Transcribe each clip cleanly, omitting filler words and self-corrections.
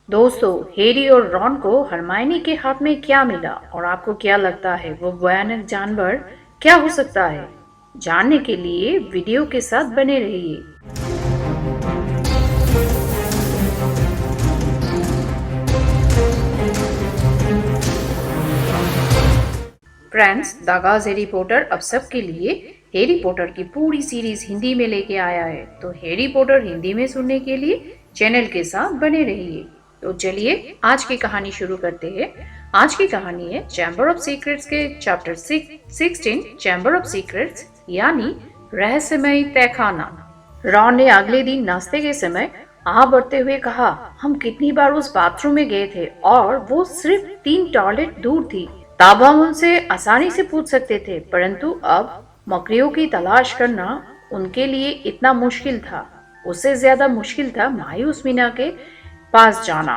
दोस्तों, हैरी और रॉन को हरमाइनी के हाथ में क्या मिला और आपको क्या लगता है वो भयानक जानवर क्या हो सकता है? जानने के लिए वीडियो के साथ बने रहिए। फ्रेंड्स, दागाज हैरी पॉटर अब सबके लिए हैरी पॉटर की पूरी सीरीज हिंदी में लेके आया है, तो हैरी पॉटर हिंदी में सुनने के लिए चैनल के साथ बने रहिए। तो चलिए आज की कहानी शुरू करते हैं। आज की कहानी है चैम्बर ऑफ सीक्रेट्स के चैप्टर 16 चैम्बर ऑफ सीक्रेट्स यानी रहस्यमय तहखाना। रॉन ने अगले दिन नाश्ते के समय बढ़ते हुए कहा, हम कितनी बार उस बाथरूम में गए थे और वो सिर्फ 3 टॉयलेट दूर थी। तब हम उनसे आसानी से पूछ सकते थे, परंतु अब मकड़ियों की तलाश करना उनके लिए इतना मुश्किल था। उससे ज्यादा मुश्किल था मायूस मीना के पास जाना।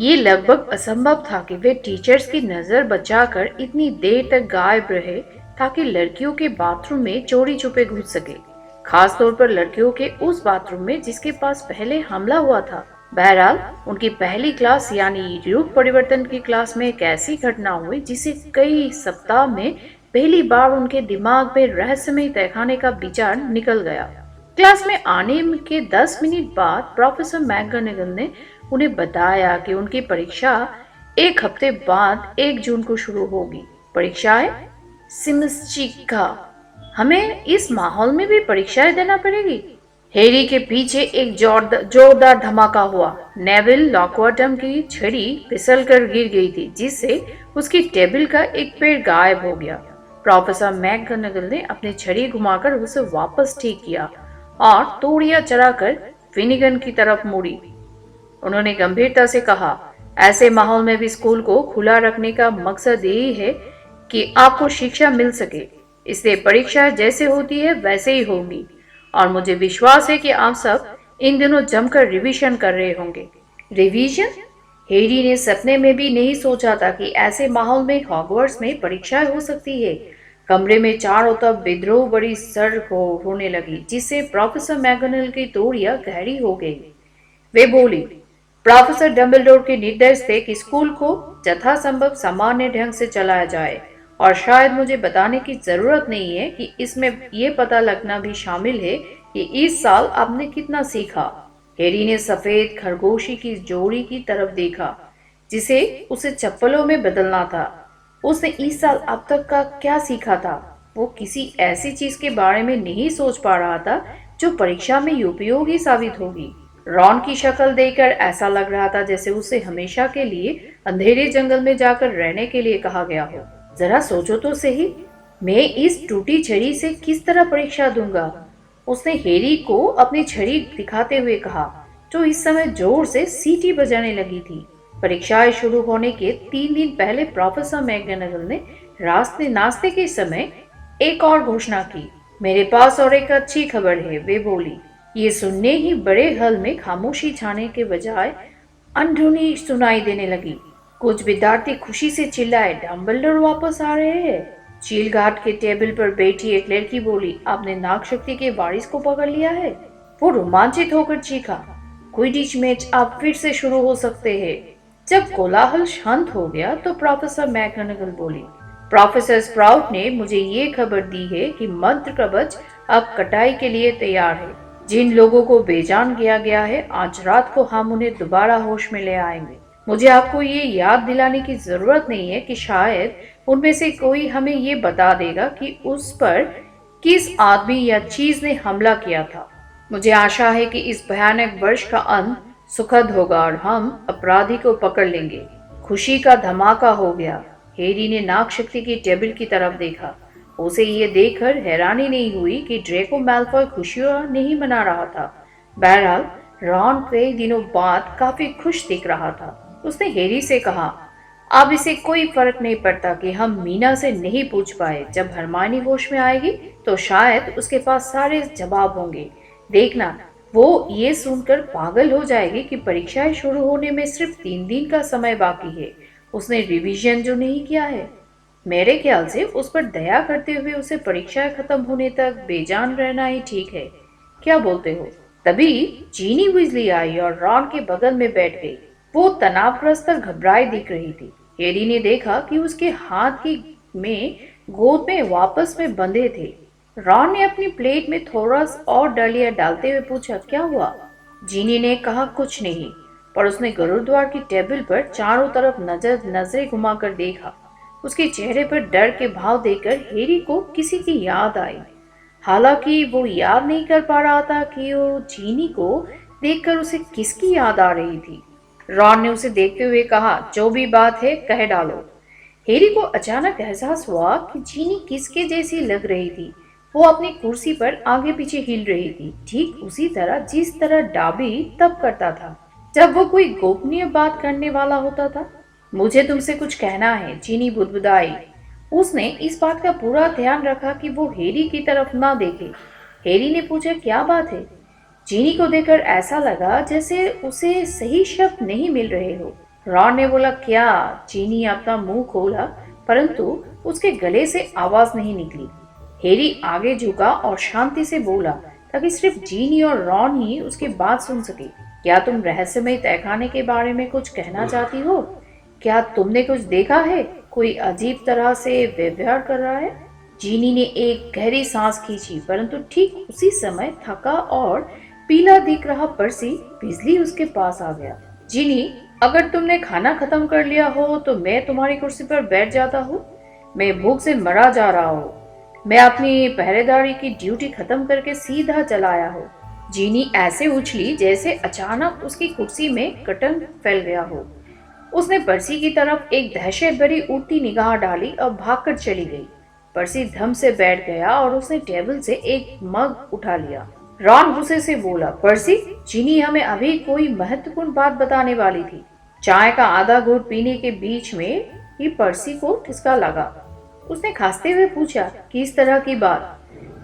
ये लगभग असंभव था कि वे टीचर्स की नजर बचाकर इतनी देर तक गायब रहे ताकि लड़कियों के बाथरूम में चोरी छुपे घुस सके, खास तौर पर लड़कियों के उस बाथरूम में जिसके पास पहले हमला हुआ था। बहरहाल उनकी पहली क्लास यानी रूप परिवर्तन की क्लास में एक ऐसी घटना हुई जिसे कई सप्ताह में पहली बार उनके दिमाग में रहस्यमय तहखाने का विचार निकल गया। क्लास में आने के 10 मिनट बाद प्रोफेसर मैकगोनागल ने उन्हें बताया कि उनकी परीक्षा एक हफ्ते बाद 1 जून को शुरू होगी। परीक्षाएं सिमस्चिका, हमें इस माहौल में भी परीक्षाएं देना पड़ेगी। हैरी के पीछे एक जोरदार धमाका हुआ। नेविल लॉकवॉटम की छड़ी फिसलकर गिर गई थी, जिससे उसकी टेबल का एक पैर गायब हो गया। प्रोफेसर मैकगोनागल ने अपनी छड़ी घुमाकर उसे वापस ठीक किया और तोड़ियां चढ़ाकर फिनिगन की तरफ मुड़ी। उन्होंने गंभीरता से कहा, ऐसे माहौल में भी स्कूल को खुला रखने का मकसद यही है कि आपको शिक्षा मिल सके, इसलिए परीक्षा जैसे होती है वैसे ही होगी और मुझे विश्वास है कि आप सब इन दिनों जमकर रिवीजन कर रहे होंगे। रिवीजन? हैरी ने सपने में भी नहीं सोचा था कि ऐसे माहौल में हॉगवर्ट्स में परीक्षाएं हो सकती है। कमरे में चारों तरफ विद्रोह बड़ी सर होने लगी, जिससे प्रोफेसर मैगोनल की तोड़ियां गहरी हो गई। वे बोली, प्रोफेसर डम्बलडोर के निर्देश थे कि स्कूल को यथासंभव सामान्य ढंग से चलाया जाए और शायद मुझे बताने की जरूरत नहीं है कि इसमें यह पता लगना भी शामिल है कि इस साल आपने कितना सीखा। हैरी ने सफेद खरगोशी की जोड़ी की तरफ देखा जिसे उसे चप्पलों में बदलना था। उसने इस साल अब तक का क्या सीखा था? वो किसी ऐसी चीज के बारे में नहीं सोच पा रहा था जो परीक्षा में उपयोगी साबित होगी। रॉन की शक्ल देखकर ऐसा लग रहा था जैसे उसे हमेशा के लिए अंधेरे जंगल में जाकर रहने के लिए कहा गया हो। जरा सोचो तो सही, मैं इस टूटी छड़ी से किस तरह परीक्षा दूंगा? उसने हैरी को अपनी छड़ी दिखाते हुए कहा, जो इस समय जोर से सीटी बजाने लगी थी। परीक्षाएं शुरू होने के 3 दिन पहले प्रोफेसर मैकगोनागल ने रास्ते नाश्ते के समय एक और घोषणा की। मेरे पास और एक अच्छी खबर है, वे बोली। ये सुनने ही बड़े हल में खामोशी छाने के बजाय अनढूनी सुनाई देने लगी। कुछ विद्यार्थी खुशी से चिल्लाए, डम्बलडोर वापस आ रहे हैं। चील घाट के टेबल पर बैठी एक लड़की बोली, आपने नागशक्ति के वारिस को पकड़ लिया है। वो रोमांचित होकर चीखा, क्विडिच मैच अब फिर से शुरू हो सकते हैं। जब कोलाहल शांत हो गया तो प्रोफेसर मैकगोनागल बोली, प्रोफेसर स्प्राउट ने मुझे ये खबर दी है कि मंत्र कवच अब कटाई के लिए तैयार है। जिन लोगों को बेजान किया गया है, आज रात को हम उन्हें दोबारा होश में ले आएंगे। मुझे आपको ये याद दिलाने की जरूरत नहीं है कि शायद उनमें से कोई हमें ये बता देगा कि उस पर किस आदमी या चीज ने हमला किया था। मुझे आशा है कि इस भयानक वर्ष का अंत सुखद होगा और हम अपराधी को पकड़ लेंगे। खुशी का धमाका हो गया। हैरी ने नागशक्ति की टेबल की तरफ देखा। उसे ये देखकर हैरानी नहीं हुई कि ड्रेको मैल्फॉय खुशियां नहीं मना रहा था। बहरहाल रॉन कई दिनों बाद काफी खुश दिख रहा था। उसने हैरी से कहा, अब इसे कोई फर्क नहीं पड़ता कि हम मीना से नहीं पूछ पाए। जब हरमाइनी होश में आएगी तो शायद उसके पास सारे जवाब होंगे। देखना, वो ये सुनकर पागल हो जाएगी कि परीक्षाएं शुरू होने में सिर्फ 3 दिन का समय बाकी है। उसने रिवीजन जो नहीं किया है। मेरे ख्याल से उस पर दया करते हुए उसे परीक्षाएं खत्म होने तक बेजान रहना ही ठीक है। क्या बोलते हो? तभी जीनी बिजली आई और रॉन के बगल में बैठ गई। वो तनावग्रस्त और घबराई दिख रही थी। हैरी ने देखा कि उसके हाथ की में गोद में वापस में बंधे थे। रॉन ने अपनी प्लेट में थोड़ा और डलिया डालते हुए पूछा, क्या हुआ? जीनी ने कहा, कुछ नहीं, पर उसने गुरुद्वार की टेबल पर चारों तरफ नजरें घुमाकर देखा। उसके चेहरे पर डर के भाव देखकर हैरी को किसी की याद आई। हालांकि वो याद नहीं कर पा रहा था कि वो जीनी को देखकर उसे किसकी याद आ रही थी। रॉन ने उसे देखते हुए कहा, जो भी बात है कह डालो। हैरी को अचानक एहसास हुआ कि जीनी किसके जैसी लग रही थी। वो अपनी कुर्सी पर आगे पीछे हिल रही थी, ठीक उसी तरह जिस तरह डाबी तब करता था जब वो कोई गोपनीय बात करने वाला होता था। मुझे तुमसे कुछ कहना है, जीनी बुदबुदाई। उसने इस बात का पूरा ध्यान रखा कि वो हैरी की तरफ ना देखे। हैरी ने पूछा, क्या बात है? जीनी को देखकर ऐसा लगा जैसे उसे सही शब्द नहीं मिल रहे हो। रॉन ने बोला, क्या? जीनी अपना मुंह खोला, परंतु उसके गले से आवाज नहीं निकली। हैरी आगे झुका और शांति से बोला, ताकि सिर्फ जीनी और रॉन ही उसकी बात सुन सके। क्या तुम रहस्यमय तहखाने के बारे में कुछ कहना चाहती हो? क्या तुमने कुछ देखा है? कोई अजीब तरह से व्यवहार कर रहा है? जीनी ने एक गहरी सांस खींची, परंतु ठीक उसी समय थका और पीला दिख रहा पर्सी बिजली उसके पास आ गया। जीनी, अगर तुमने खाना खत्म कर लिया हो तो मैं तुम्हारी कुर्सी पर बैठ जाता हूँ। मैं भूख से मरा जा रहा हूँ। मैं अपनी पहरेदारी की ड्यूटी खत्म करके सीधा चला आया हूँ। जीनी ऐसे उछली जैसे अचानक उसकी कुर्सी में कर्टन फैल गया हो। उसने पर्सी की तरफ एक दहशत भरी उड़ती निगाह डाली और भागकर चली गई। पर्सी धम से बैठ गया और उसने टेबल से एक मग उठा लिया। रॉन गुस्से से बोला, पर्सी, जीनी हमें अभी कोई महत्वपूर्ण बात बताने वाली थी। चाय का आधा घूंट पीने के बीच में ही पर्सी को ठिसका लगा। उसने खांसते हुए पूछा, किस तरह की बात?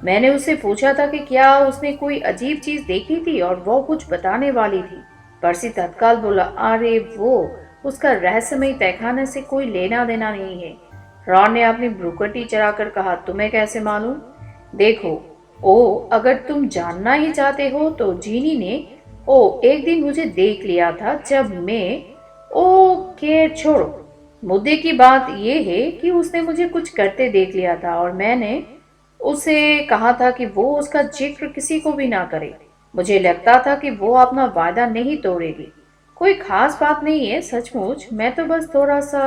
मैंने उससे पूछा था कि क्या उसने कोई अजीब चीज देखी थी और वो कुछ बताने वाली थी। पर्सी तत्काल बोला, अरे वो उसका रहस्यमय तहखाने से कोई लेना देना नहीं है। रॉन ने अपनी भ्रुकुटी चढ़ाकर कहा, तुम्हें कैसे मालूम? देखो, अगर तुम जानना ही चाहते हो तो जीनी ने एक दिन मुझे देख लिया था जब मैं खैर छोड़ो। मुद्दे की बात यह है कि उसने मुझे कुछ करते देख लिया था और मैंने उसे कहा था कि वो उसका जिक्र किसी को भी ना करे। मुझे लगता था कि वो अपना वादा नहीं तोड़ेगी। कोई खास बात नहीं है सचमुच, मैं तो बस थोड़ा सा।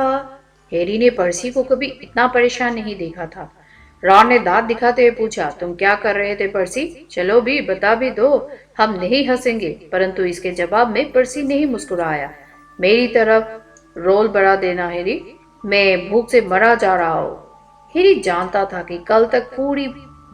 हैरी ने पर्सी को कभी इतना परेशान नहीं देखा था। रॉन ने दांत दिखाते हुए पूछा, तुम क्या कर रहे थे पर्सी? चलो भी बता भी दो, हम नहीं हंसेंगे। परंतु इसके जवाब में पर्सी नहीं मुस्कुराया। मेरी तरफ रोल बढ़ा देना हैरी, मैं भूख से मरा जा रहा हूँ। हैरी जानता था कि कल तक पूरी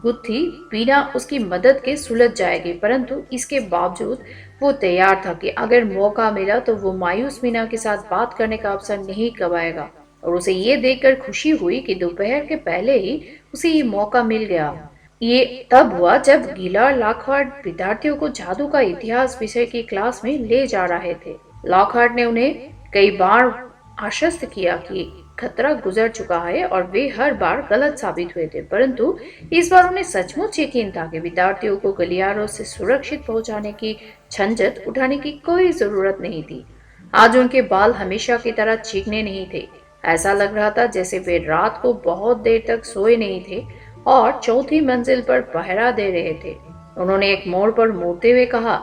गुत्थी बिना उसकी मदद के सुलझ जाएगी, परंतु इसके बावजूद वो तैयार था कि अगर मौका मिला तो वो मायूस मीना के साथ बात करने का अवसर नहीं गवाएगा। और उसे ये देखकर खुशी हुई कि दोपहर के पहले ही उसे ये मौका मिल गया। ये तब हुआ जब गिलार्ड लॉकहार्ट विद्यार्थियों को जादू का इतिहास विषय की क्लास में ले जा रहे थे। लॉकहार्ट ने उन्हें कई बार आश्वस्त किया कि खतरा गुजर चुका है और वे हर बार गलत साबित हुए थे, परंतु इस बार उन्हें सचमुच यकीन था कि विद्यार्थियों को गलियारों से सुरक्षित पहुंचाने की झंझट उठाने की कोई जरूरत नहीं थी। आज उनके बाल हमेशा की तरह चीखने नहीं थे। ऐसा लग रहा था जैसे वे रात को बहुत देर तक सोए नहीं थे और चौथी मंजिल पर पहरा दे रहे थे। उन्होंने एक मोड़ पर मुड़ते हुए कहा,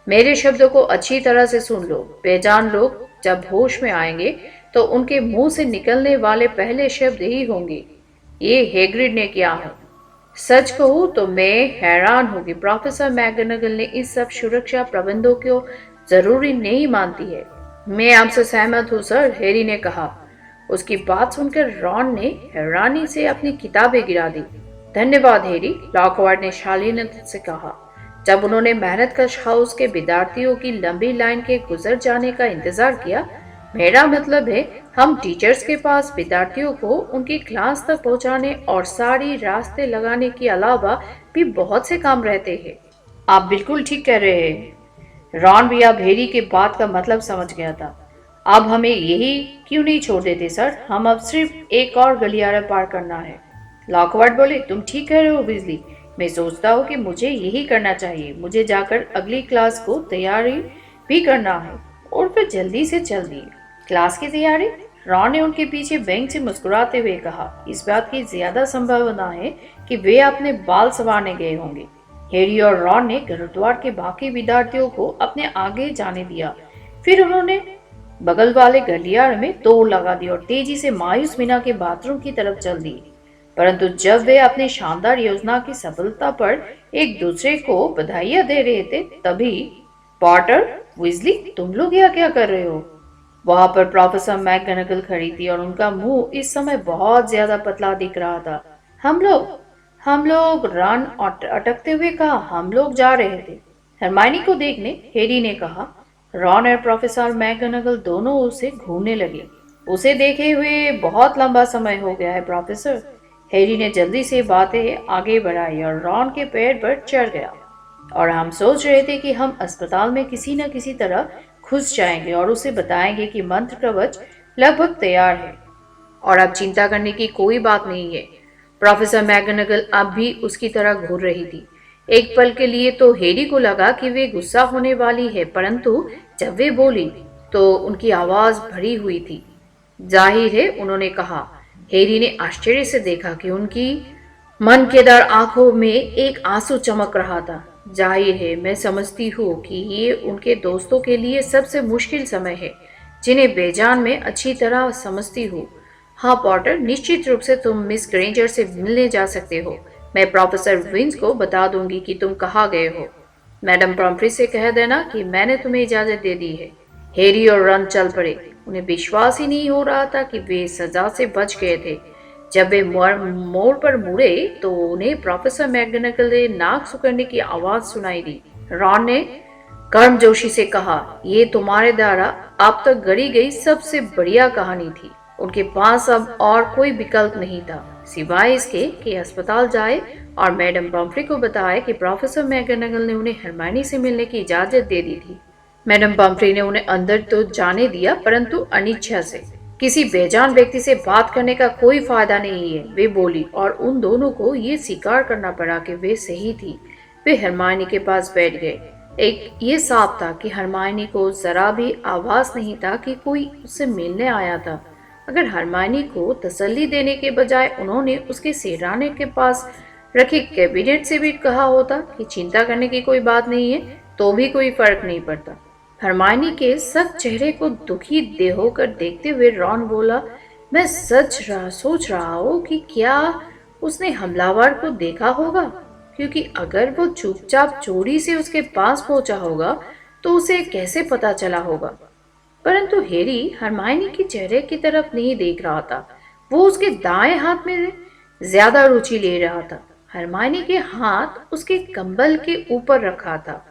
मेरे शब्दों को अच्छी तरह से सुन लो। बेजान लोग जब होश में आएंगे तो उनके मुंह से निकलने वाले पहले शब्द यही होंगे, ये हैग्रिड ने किया है। सच कहूं तो मैं हैरान हूं कि प्रोफेसर मैगनगल ने इस सब सुरक्षा प्रबंधों को जरूरी नहीं मानती है। मैं आपसे सहमत हूं सर, हैरी ने कहा। उसकी बात सुनकर रॉन ने हैरानी से अपनी किताबें गिरा दी। धन्यवाद हैरी, लॉकहार्ट ने शालीनता से कहा। जब उन्होंने मेहनतकश हाउस के विद्यार्थियों की लंबी लाइन के गुजर जाने का इंतजार किया, मेरा मतलब है हम टीचर्स के पास विद्यार्थियों को उनकी क्लास तक पहुंचाने और सारी रास्ते लगाने के अलावा भी बहुत से काम रहते हैं। आप बिल्कुल ठीक कह रहे हैं। रॉन भी अब हैरी के बात का मतलब समझ गया था। अब हमें यही क्यों नहीं छोड़ देते सर, हम अब सिर्फ एक और गलियारा पार करना है। लॉकहार्ट बोले, तुम ठीक कह रहे हो बिजली, मैं सोचता हूँ कि मुझे यही करना चाहिए। मुझे जाकर अगली क्लास को तैयारी भी करना है। और फिर जल्दी से चल दिए। क्लास की तैयारी? रॉन ने उनके पीछे बैंक से मुस्कुराते हुए कहा, इस बात की ज्यादा संभावना है कि वे अपने बाल संवारने गए होंगे। हैरी और रॉन ने गुरुद्वार के बाकी विद्यार्थियों को अपने आगे जाने दिया। फिर उन्होंने बगल वाले गलियारे में दौड़ लगा दी और तेजी से मायूस मीना के बाथरूम की तरफ चल दी। परंतु जब वे अपनी शानदार योजना की सफलता पर एक दूसरे को बधाइयां दे रहे थे, तभी पॉटर, विजली, तुम लोग यहाँ क्या कर रहे हो? वहां पर प्रोफेसर मैकगोनागल खड़ी थी और उनका मुंह इस समय बहुत ज्यादा पतला दिख रहा था। हम लोग रन अटकते हुए कहा, हम लोग जा रहे थे हरमाइनी को देखने, हैरी ने कहा। रॉन और प्रोफेसर मैकगोनागल दोनों उसे घूरने लगे। उसे देखे हुए बहुत लंबा समय हो गया है प्रोफेसर। हैरी ने जल्दी से बातें आगे बढ़ाई और रॉन के पैर पर चढ़ गया। और हम सोच रहे थे कि हम अस्पताल में किसी न किसी तरह घुस जाएंगे और उसे बताएंगे कि मंत्र कवच लगभग तैयार है और अब चिंता करने की कोई बात नहीं है। प्रोफेसर मैकगोनागल अब भी उसकी तरह घूर रही थी। एक पल के लिए तो हैरी को लगा कि वे गुस्सा होने वाली है, परंतु जब वे बोली तो उनकी आवाज भरी हुई थी। जाहिर है, उन्होंने कहा। हैरी ने आश्चर्य से देखा कि उनकी मनकेदार आंखों में एक आंसू चमक रहा था। जाहिर है, मैं समझती हूँ कि ये उनके दोस्तों के लिए सबसे मुश्किल समय है, जिन्हें बेजान में अच्छी तरह समझती हूँ। हाँ पॉटर, निश्चित रूप से तुम मिस ग्रेंजर से मिलने जा सकते हो। मैं प्रोफेसर विंस को बता दूंगी कि तुम कहाँ गए हो। मैडम पम्फ्री से कह देना कि मैंने तुम्हें इजाजत दे दी है। हैरी और रन चल पड़े। उन्हें विश्वास ही नहीं हो रहा था कि वे सजा से बच गए थे। जब वे मोड़ पर मुड़े तो उन्हें प्रोफेसर मैकगोनागल ने नाक सुकड़ने की आवाज सुनाई दी। रॉन ने गर्मजोशी से कहा, ये तुम्हारे द्वारा अब तक गढ़ी गई सबसे बढ़िया कहानी थी। उनके पास अब और कोई विकल्प नहीं था सिवाय इसके कि अस्पताल जाए और मैडम पम्फ्री को बताए कि प्रोफेसर मैकगोनागल ने उन्हें हरमाइनी से मिलने की इजाजत दे दी थी। मैडम पम्फ्री ने उन्हें अंदर तो जाने दिया, परंतु अनिच्छा से। किसी बेजान व्यक्ति से बात करने का कोई फायदा नहीं है, वे बोली, और उन दोनों को ये स्वीकार करना पड़ा कि वे सही थी। वे हरमाइनी के पास बैठ गए। एक ये साफ था कि हरमाइनी को जरा भी आभास नहीं था कि कोई उससे मिलने आया था। अगर हरमाइनी को तसल्ली देने के बजाय उन्होंने उसके सिरहाने के पास रखे कैबिनेट से भी कहा होता कि चिंता करने की कोई बात नहीं है, तो भी कोई फर्क नहीं पड़ता। हरमाइनी के सख्त चेहरे को दुखी देह होकर देखते हुए रॉन बोला, मैं सोच रहा हूँ कि क्या उसने हमलावर को देखा होगा, क्योंकि अगर वो चुपचाप चोरी से उसके पास पहुंचा होगा तो उसे कैसे पता चला होगा। परंतु हैरी हरमाइनी के चेहरे की तरफ नहीं देख रहा था। वो उसके दाएं हाथ में ज्यादा रुचि ले रहा था। हरमाइनी के हाथ उसके कंबल के ऊपर रखा था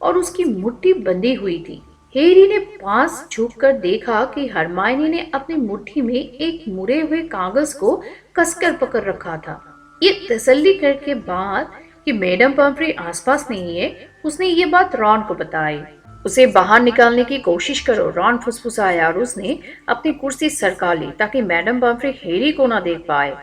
और उसकी मुट्ठी बंधी हुई थी। हैरी ने पास झुककर देखा कि हरमाइनी ने अपनी मुट्ठी में एक मुड़े हुए कागज को कसकर पकड़ रखा था। ये तसल्ली करके बाद कि मैडम पम्फ्री आसपास नहीं है, उसने ये बात रॉन को बताई। उसे बाहर निकालने की कोशिश करो, रॉन फुसफुसाया और उसने अपनी कुर्सी सरका ली ताकि मैडम पम्फ्री हैरी को ना देख पाए।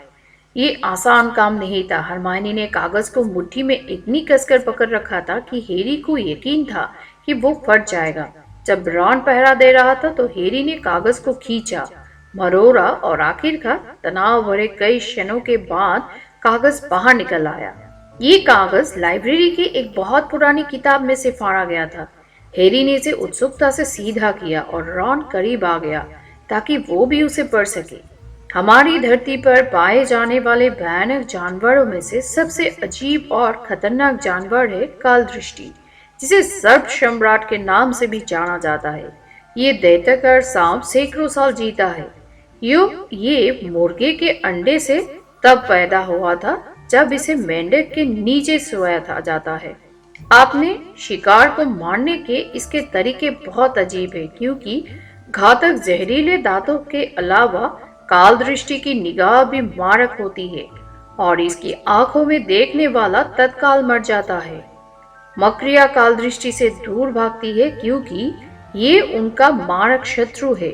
ये आसान काम नहीं था। हरमाइनी ने कागज को मुट्ठी में इतनी कसकर पकड़ रखा था कि हैरी को यकीन था कि वो फट जाएगा। जब रॉन पहरा दे रहा था तो हैरी ने कागज को खींचा, मरोड़ा और आखिरकार तनाव भरे कई क्षणों के बाद कागज बाहर निकल आया। ये कागज लाइब्रेरी की एक बहुत पुरानी किताब में से फाड़ा गया था। हैरी ने इसे उत्सुकता से सीधा किया और रॉन करीब आ गया ताकि वो भी उसे पढ़ सके। हमारी धरती पर पाए जाने वाले भयानक जानवरों में से सबसे अजीब और खतरनाक जानवर है काल दृष्टि, जिसे सर्प सम्राट के नाम से भी जाना जाता है। ये दैत्याकार सांप सैकड़ों साल जीता है। ये मुर्गे के अंडे से तब पैदा हुआ था जब इसे मेंढक के नीचे सोया था जाता है। आपने शिकार को मारने के इसके तरीके बहुत अजीब है, क्योंकि घातक जहरीले दांतों के अलावा काल दृष्टि की निगाह भी मारक होती है और इसकी आंखों में देखने वाला तत्काल मर जाता है। मकड़ियां काल दृष्टि से दूर भागती है क्योंकि ये उनका मारक शत्रु है।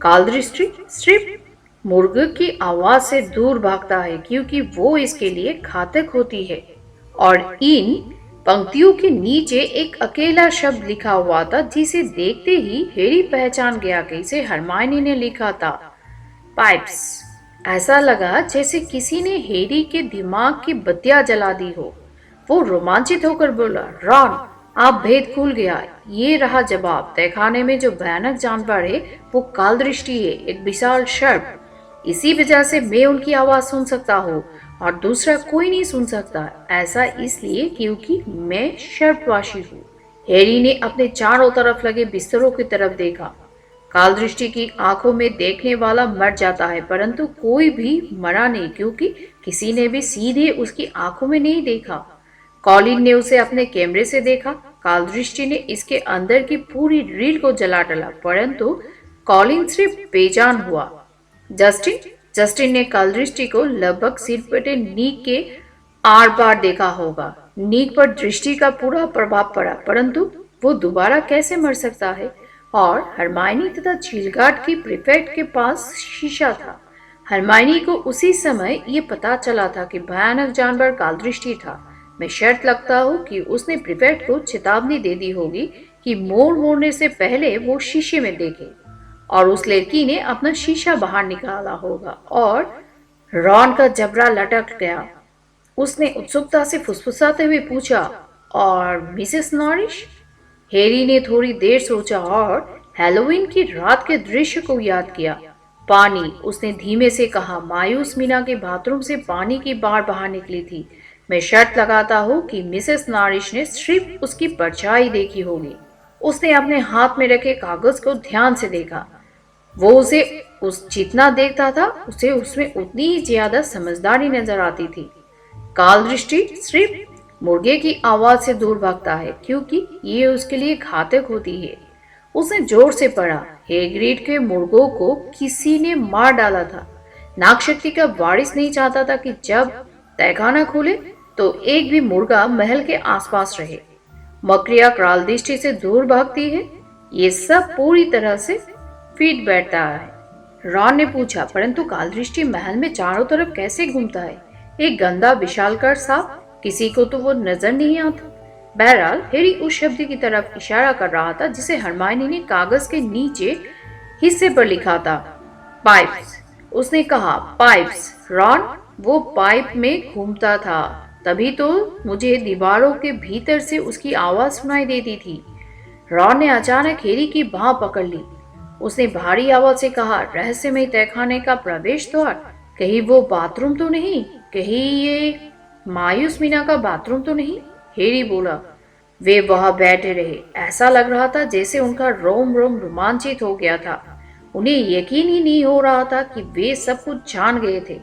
काल दृष्टि सिर्फ मुर्गे की आवाज से दूर भागता है क्योंकि वो इसके लिए घातक होती है और इन पंक्तियों के नीचे एक अकेला शब्द लिखा हुआ था जिसे देखते ही हैरी पहचान गया कि इसे हरमायनी ने लिखा था, पाइप्स। ऐसा लगा जैसे किसी ने हैरी के दिमाग की बत्तियां जला दी हो। वो रोमांचित होकर बोला, रॉन, आप भेद खुल गया। ये रहा जवाब। तहखाने में जो भयानक जानवर है वो काल दृष्टि है, एक विशाल सर्प। इसी वजह से मैं उनकी आवाज सुन सकता हूँ और दूसरा कोई नहीं सुन सकता। ऐसा इसलिए क्योंकि मैं सर्पवासी हूँ। हैरी ने अपने चारों तरफ लगे बिस्तरों की तरफ देखा। काल दृष्टि की आंखों में देखने वाला मर जाता है, परंतु कोई भी मरा नहीं क्योंकि किसी ने भी सीधे उसकी आंखों में नहीं देखा। कॉलिन ने उसे अपने कैमरे से देखा। काल दृष्टि ने इसके अंदर की पूरी रील को जला डाला, परंतु कॉलिन सिर्फ बेजान हुआ। जस्टिन जस्टिन ने काल दृष्टि को लगभग सिर पटे नीक के आर पार देखा होगा। नीक पर दृष्टि का पूरा प्रभाव पड़ा, परंतु वो दोबारा कैसे मर सकता है? और हरमाइनी तथा झीलघाट की प्रीफेक्ट के पास शीशा था। हरमाइनी को उसी समय ये पता चला था कि भयानक जानवर काल दृष्टि था। मैं शर्त लगता हूँ कि उसने प्रीफेक्ट को चेतावनी दे दी होगी कि मोड़ मोड़ने से पहले वो शीशे में देखे, और उस लड़की ने अपना शीशा बाहर निकाला होगा। और रॉन का जबड़ा लटक गया। उसने उत्सुकता से फुसफुसाते हुए पूछा, और मिसेस नॉरिश? हैरी ने थोड़ी देर सोचा और हैलोवीन की रात के दृश्य को याद किया। पानी, उसने धीमे से कहा। मायूस मीना के बाथरूम से पानी की बाढ़ बाहर निकली थी। मैं शर्त लगाता हूँ कि मिसेस नॉरिश ने सिर्फ उसकी परछाई देखी होगी। उसने अपने हाथ में रखे कागज को ध्यान से देखा। वो उसे उस जितना देखता था उसे उसमें उतनी ही ज्यादा समझदारी नजर आती थी। काल दृष्टि सिर्फ मुर्गे की आवाज से दूर भागता है क्योंकि ये उसके लिए घातक होती है। उसने जोर से पढ़ा। हैग्रिड के मुर्गों को किसी ने मार डाला था। नागशक्ति का वारिस नहीं चाहता था कि जब तहखाना खुले तो एक भी मुर्गा महल के आसपास रहे। मकड़िया काल दृष्टि से दूर भागती है। ये सब पूरी तरह से फिट बैठता है। रॉन ने पूछा, परंतु काल दृष्टि महल में चारों तरफ कैसे घूमता है? एक गंदा विशालकाय सांप, किसी को तो वो नजर नहीं आता। बहरहाल हैरी उस शब्द की तरफ इशारा कर रहा था जिसे हरमाइनी ने कागज के नीचे हिस्से पर लिखा था, पाइप्स। उसने कहा, पाइप्स। रॉन, वो पाइप में घूमता था, तभी तो मुझे दीवारों के भीतर से उसकी आवाज सुनाई देती थी। रॉन ने अचानक हैरी की बांह पकड़ ली। उसने भारी आवाज से कहा, रहस्यमय तहखाने का प्रवेश द्वार? कहीं वो बाथरूम तो नहीं? कहीं ये मायूस मीना का बाथरूम तो नहीं? हैरी बोला। वे वहां बैठे रहे। ऐसा लग रहा था जैसे उनका रोम रोम रोमांचित हो गया था। उन्हें यकीन ही नहीं हो रहा था कि वे सब कुछ जान गए थे।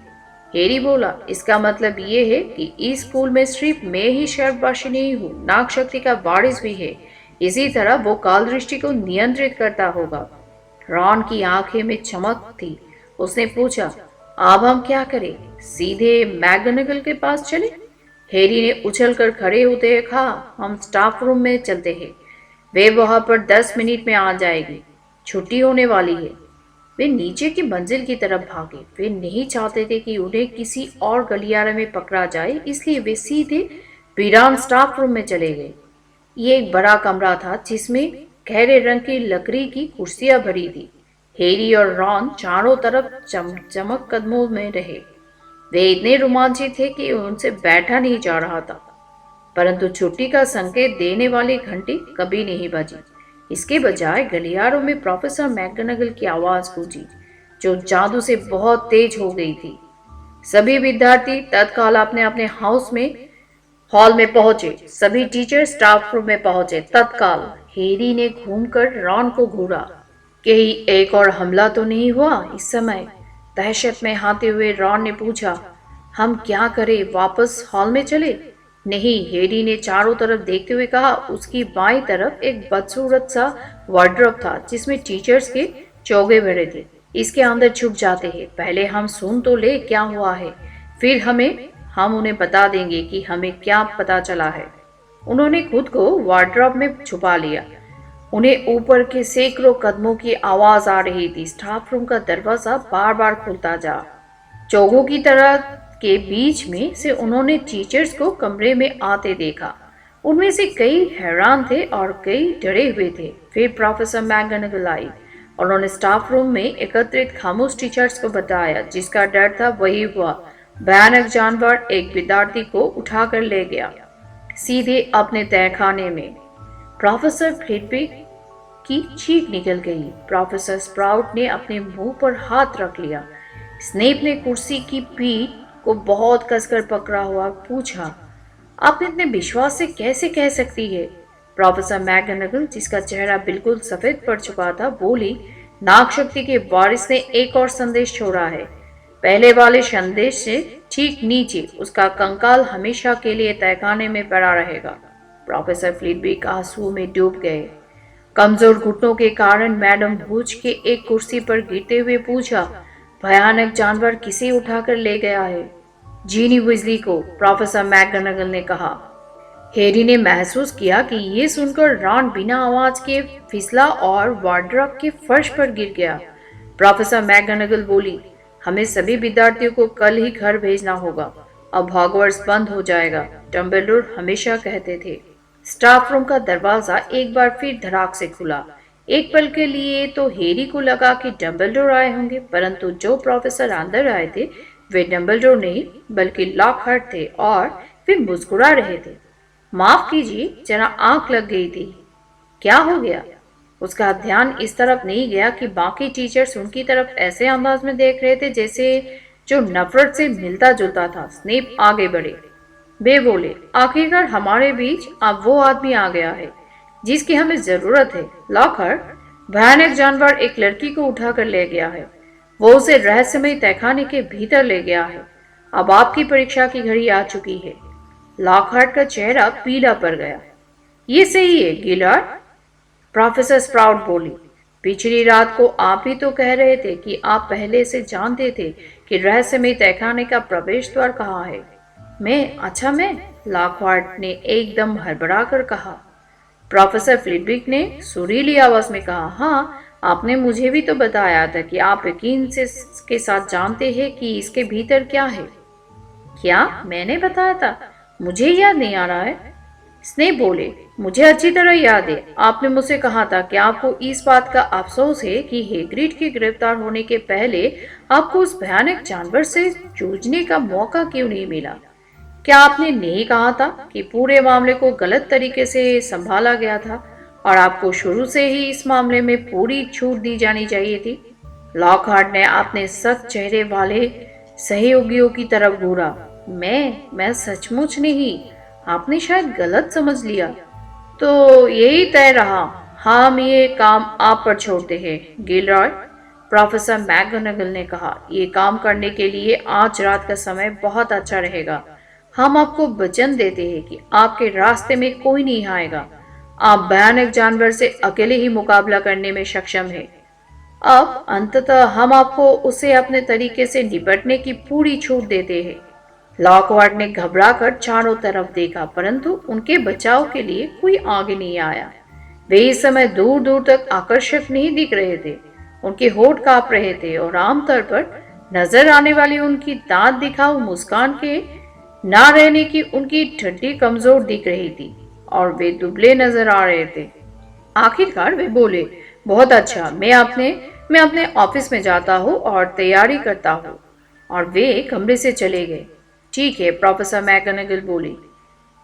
हैरी बोला, इसका मतलब ये है कि इस स्कूल में सिर्फ मैं ही सर्पवासी नहीं हूँ, नागशक्ति का वारिस भी है। इसी तरह वो काल दृष्टि को नियंत्रित करता होगा। रॉन की आंखें में चमक थी। उसने पूछा, अब हम क्या करें? सीधे मैगनगल के पास चले? हैरी ने उछलकर खड़े होते हुए कहा, हम स्टाफ रूम में चलते हैं। वे वहां पर 10 मिनट में आ जाएगी। छुट्टी होने वाली है। वे नीचे की मंजिल की तरफ भागे। वे नहीं चाहते थे कि उन्हें किसी और गलियारे में पकड़ा जाए, इसलिए वे सीधे वीरान स्टाफ रूम में चले गए। ये एक बड़ा कमरा था जिसमें गहरे रंग की लकड़ी की कुर्सियां भरी थी। हैरी और रॉन चारों तरफ चमक कदमों में रहे। वे इतने रोमांचित थे कि उनसे बैठा नहीं जा रहा था, परंतु छुट्टी का संकेत देने वाली घंटी कभी नहीं बजी। इसके बजाय गलियारों में प्रोफेसर मैकगोनागल की आवाज गूंजी, जो जादू से बहुत तेज हो गई थी। सभी विद्यार्थी तत्काल अपने अपने हॉल में पहुंचे। सभी टीचर स्टाफ रूम में पहुंचे तत्काल। हैरी ने घूमकर रॉन को घूरा। कहीं एक और हमला तो नहीं हुआ इस समय? दहशत में हाथे हुए रॉन ने पूछा। हम क्या करें, वापस हॉल में चले? नहीं, हैरी ने चारों तरफ देखते हुए कहा। उसकी बाईं तरफ एक बदसूरत सा वार्डरोब था जिसमें टीचर्स के चौगे भरे थे। इसके अंदर छुप जाते हैं। पहले हम सुन तो ले क्या हुआ है, फिर हम उन्हें बता देंगे कि हमें क्या पता चला है। उन्होंने खुद को वार्डरोब में छुपा लिया। उन्हें ऊपर के सैकड़ों कदमों की आवाज आ रही थी। स्टाफ रूम का दरवाजा बार बार खुलता जा। चौगों की तरह के बीच में से उन्होंने टीचर्स को कमरे में आते देखा। उनमें से कई हैरान थे और कई डरे हुए थे। फिर प्रोफेसर मैकगोनागल आई। उन्होंने स्टाफ रूम में एकत्रित खामोश टीचर्स को बताया। जिसका डर था वही हुआ। भयानक जानवर एक विद्यार्थी को उठाकर ले गया, सीधे अपने तहखाने में। प्रोफेसर फ्लिटविक की चीख निकल गई। प्रोफेसर स्प्राउट ने अपने मुंह पर हाथ रख लिया। स्नेप ने कुर्सी की पीठ को बहुत कसकर पकड़ा हुआ पूछा, आप इतने विश्वास से कैसे कह सकती है? प्रोफेसर मैकगोनागल, जिसका चेहरा बिल्कुल सफेद पड़ चुका था, बोली, नाग शक्ति के वारिस ने एक और संदेश छोड़ा है। पहले वाले संदेश से ठीक नीचे उसका कंकाल हमेशा के लिए तहखाने में पड़ा रहेगा। प्रोफेसर फ्लिटविक आंसुओं में डूब गए। कमजोर घुटनों के कारण मैडम भूज के एक कुर्सी पर गिरते हुए पूछा, भयानक जानवर किसे उठाकर ले गया है? जीनी विज़ली को, प्रोफेसर मैकगोनागल ने कहा। हैरी ने महसूस किया कि ये सुनकर रॉन बिना आवाज के फिसला और वार्डरोब के फर्श पर गिर गया। प्रोफेसर मैकगोनागल बोली, हमें सभी विद्यार्थियों को कल ही घर भेजना होगा। अब हॉगवर्ट्स बंद हो जाएगा, डम्बलडोर हमेशा कहते थे। स्टाफ रूम का दरवाजा एक बार फिर धड़ाक से खुला। एक पल के लिए तो हैरी को लगा कि डम्बलडोर आए होंगे, परंतु जो प्रोफेसर अंदर आए थे वे डम्बलडोर नहीं बल्कि लॉकहार्ट थे और वे मुस्कुरा रहे थे। माफ कीजिए, जरा आंख लग गई थी। क्या हो गया? उसका ध्यान इस तरफ नहीं गया कि बाकी टीचर्स उनकी तरफ ऐसे अंदाज में देख रहे थे जैसे जो नफरत से मिलता जुलता था। स्नेप आगे बढ़े। वे बोले, आखिरकार हमारे बीच अब वो आदमी आ गया है जिसकी हमें जरूरत है। लॉकहार्ट, भयानक जानवर एक लड़की को उठाकर ले गया है। वो उसे रहस्यमय तहखाने के भीतर ले गया है। अब आपकी परीक्षा की घड़ी आ चुकी है। लॉकहार्ट का चेहरा पीला पड़ गया। ये सही है गिलार्ड, प्रोफेसर स्प्राउट बोली। पिछली रात को आप ही तो कह रहे थे कि आप पहले से जानते थे कि रहस्यमय तहखाने का प्रवेश द्वार कहाँ है। मैं, लॉकहार्ट ने एकदम हड़बड़ा कर कहा। प्रोफेसर फ्लिटविक ने सुरीली आवाज में कहा, हाँ, आपने मुझे भी तो बताया था कि आप यकीन से के साथ जानते हैं कि इसके भीतर क्या है। क्या मैंने बताया था? मुझे याद नहीं आ रहा है। स्नेप बोले, मुझे अच्छी तरह याद है। आपने मुझसे कहा था कि आपको इस बात का अफसोस है कि हैग्रिड के गिरफ्तार होने के पहले आपको उस भयानक जानवर से जूझने का मौका क्यों नहीं मिला। क्या आपने नहीं कहा था कि पूरे मामले को गलत तरीके से संभाला गया था और आपको शुरू से ही इस मामले में पूरी छूट दी जानी चाहिए थी? लॉकहार्ट ने अपने सख्त चेहरे वाले सहयोगियों की तरफ घूरा। मैं सचमुच नहीं, आपने शायद गलत समझ लिया। तो यही तय रहा, हम ये काम आप पर छोड़ते हैं गिलरॉय, प्रोफेसर मैकगोनागल ने कहा। ये काम करने के लिए आज रात का समय बहुत अच्छा रहेगा। हम आपको वचन देते हैं कि आपके रास्ते में कोई नहीं आएगा। आप भयानक जानवर से अकेले ही मुकाबला करने में सक्षम हैं। अब अंततः हम आपको उसे अपने तरीके से निपटने की पूरी छूट देते हैं। लॉकहार्ट ने घबराकर चारों तरफ देखा, परंतु उनके बचाव के लिए कोई आगे नहीं आया। वे इस समय दूर दूर तक आकर्षक नहीं दिख रहे थे। उनके होठ कांप रहे थे और आमतौर पर नजर आने वाली उनकी दांत दिखाऊ मुस्कान के ना रहने की उनकी ठड्डी कमजोर दिख रही थी और वे दुबले नजर आ रहे थे। आखिरकार वे बोले, बहुत अच्छा, मैं अपने ऑफिस में जाता हूँ और तैयारी करता हूँ। और वे कमरे से चले गए। ठीक है, प्रोफेसर मैकगोनागल बोली,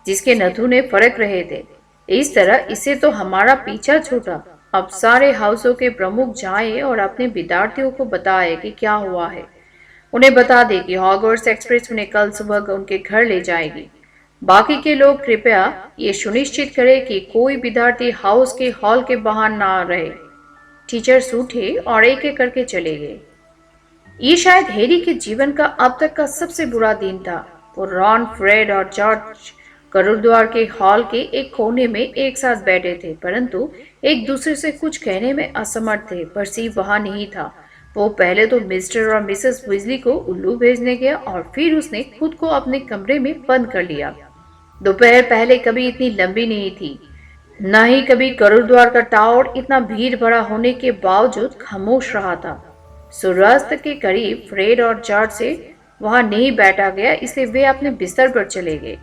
जिसके नथुने फड़क रहे थे। इस तरह इसे तो हमारा पीछा छूटा। अब सारे हाउसों के प्रमुख जाएं और अपने विद्यार्थियों को बताएं कि क्या हुआ है। उन्हें बता दें कि हॉगवर्ट्स एक्सप्रेस उन्हें कल सुबह उनके घर ले जाएगी। बाकी के लोग कृपया ये सुनिश्चित करें कि कोई विद्यार्थी हाउस के हॉल के बाहर ना रहे। टीचर्स उठे और एक एक करके चले गए। ये शायद हैरी के जीवन का अब तक का सबसे बुरा दिन था। वो रॉन, फ्रेड और जॉर्ज गुरुद्वार के हॉल के एक कोने में एक साथ बैठे थे, परंतु एक दूसरे से कुछ कहने में असमर्थ थे। परसीव वहां नहीं था। वो पहले तो मिस्टर और मिसेस विज़ली को उल्लू भेजने गया और फिर उसने खुद को अपने कमरे में बंद कर लिया। दोपहर पहले कभी इतनी लंबी नहीं थी, न ही कभी गुरुद्वार का टावर इतना भीड़ भरा होने के बावजूद खामोश रहा था। सूर्यास्त के करीब फ्रेड और जॉर्ज से वहां नहीं बैठा गया, इसलिए वे अपने बिस्तर पर चले गए।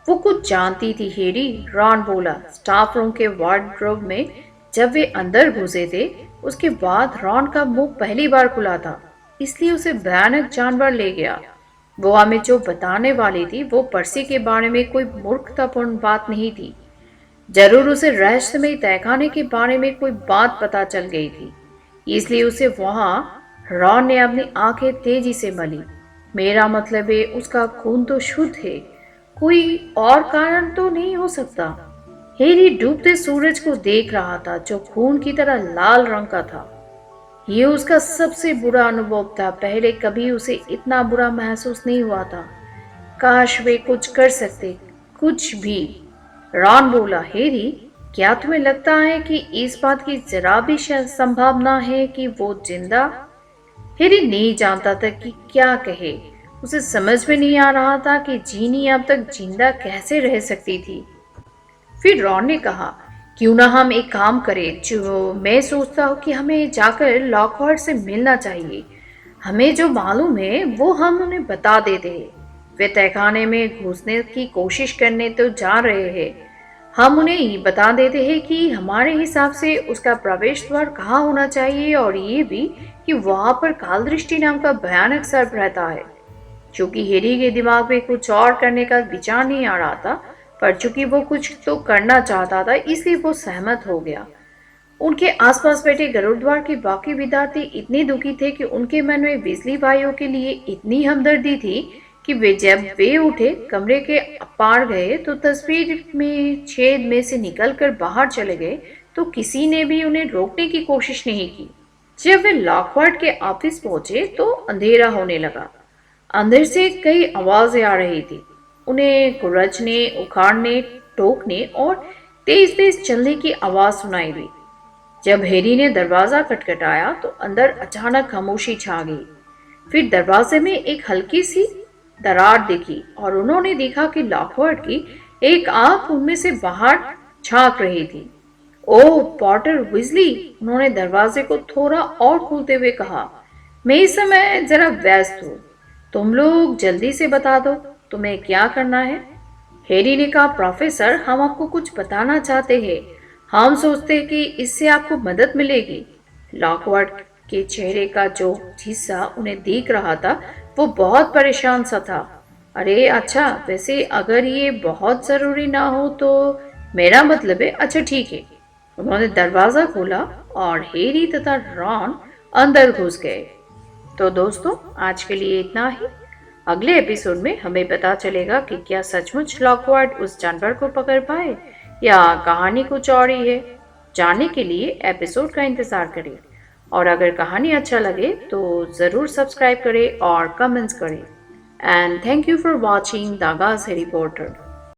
वो कुछ जानती थी हैरी, रॉन बोला। स्टाफ रूम के वार्डरोब में जब वे अंदर घुसे थे, उसके बाद रॉन का मुंह पहली बार खुला था, इसलिए उसे भयानक जानवर ले गया। वो हमें जो बताने वाली थी वो पर्सी के बारे में कोई मूर्खतापूर्ण बात नहीं थी। जरूर उसे रहस्यमय तहखाने के बारे में कोई बात पता चल गई थी, इसलिए उसे वहां रॉन ने अपनी आंखें तेजी से मली। मेरा मतलब है उसका खून तो शुद्ध है, कोई और कारण तो नहीं हो सकता। हैरी डूबते सूरज को देख रहा था जो खून की तरह लाल रंग का था। ये उसका सबसे बुरा अनुभव था, पहले कभी उसे इतना बुरा महसूस नहीं हुआ था। काश वे कुछ कर सकते, कुछ भी। रॉन बोला, हैरी, क्या तुम्हें लगता है कि इस बात की जरा भी संभावना है कि वो जिंदा? हैरी नहीं जानता था कि क्या कहे। उसे समझ में नहीं आ रहा था कि जीनी अब तक जिंदा कैसे रह सकती थी। फिर रॉन ने कहा, क्यों ना हम एक काम करें, जो मैं सोचता हूँ कि हमें जाकर लॉकहार्ट से मिलना चाहिए। हमें जो मालूम है वो हम उन्हें बता देते हैं। वे तहखाने में घुसने की कोशिश करने तो जा रहे हैं। हम उन्हें ये बता देते हैं कि हमारे हिसाब से उसका प्रवेश द्वार कहाँ होना चाहिए, और ये भी कि वहां पर काल दृष्टि नाम का भयानक सर्प रहता है। चूंकि हैरी के दिमाग में कुछ और करने का विचार नहीं आ रहा था, पर चूंकि वो कुछ तो करना चाहता था, इसलिए वो सहमत हो गया। उनके आसपास बैठे गरुड़द्वार के बाकी विद्यार्थी इतने दुखी थे कि उनके मन में बिजली भाइयों के लिए इतनी हमदर्दी थी कि वे जब वे उठे कमरे के पार गए तो तस्वीर में छेद में से निकलकर बाहर चले गए, तो किसी ने भी उन्हें रोकने की कोशिश नहीं की। जब वे लॉकहार्ट के ऑफिस पहुंचे तो अंधेरा होने लगा। अंदर से कई आवाजें आ रही थी, उन्हें कुरचने, उखाड़ने, टोकने और तेज तेज चलने की आवाज सुनाई दी। जब हैरी ने दरवाजा खटखटाया तो अंदर अचानक खामोशी छा गई। फिर दरवाजे में एक हल्की सी दरार दिखी और उन्होंने देखा कि लॉकहार्ट की एक आंख उनमें से बाहर झांक रही थी। ओह, पॉटर विजली, उन्होंने दरवाजे को थोड़ा और खोलते हुए कहा। मैं इस समय जरा व्यस्त हूँ, तुम लोग जल्दी से बता दो तुम्हें क्या करना है। हैरी ने कहा, प्रोफेसर, हम आपको कुछ बताना चाहते हैं। हम सोचते हैं कि इससे आपको मदद मिलेगी। लॉकवर्ड के चेहरे का जो हिस्सा उन्हें दिख रहा था वो बहुत परेशान सा था। अरे अच्छा, वैसे अगर ये बहुत जरूरी ना हो तो मेरा मतलब है, अच्छा ठीक है। उन्होंने दरवाजा खोला और हैरी तथा रॉन अंदर घुस गए। तो दोस्तों, आज के लिए इतना ही। अगले एपिसोड में हमें पता चलेगा कि क्या सचमुच लॉकवर्ड उस जानवर को पकड़ पाए या कहानी कुछ और ही है। जानने के लिए एपिसोड का इंतजार करें, और अगर कहानी अच्छा लगे तो ज़रूर सब्सक्राइब करें और कमेंट्स करें। And thank you for watching दागाज हैरी पॉटर।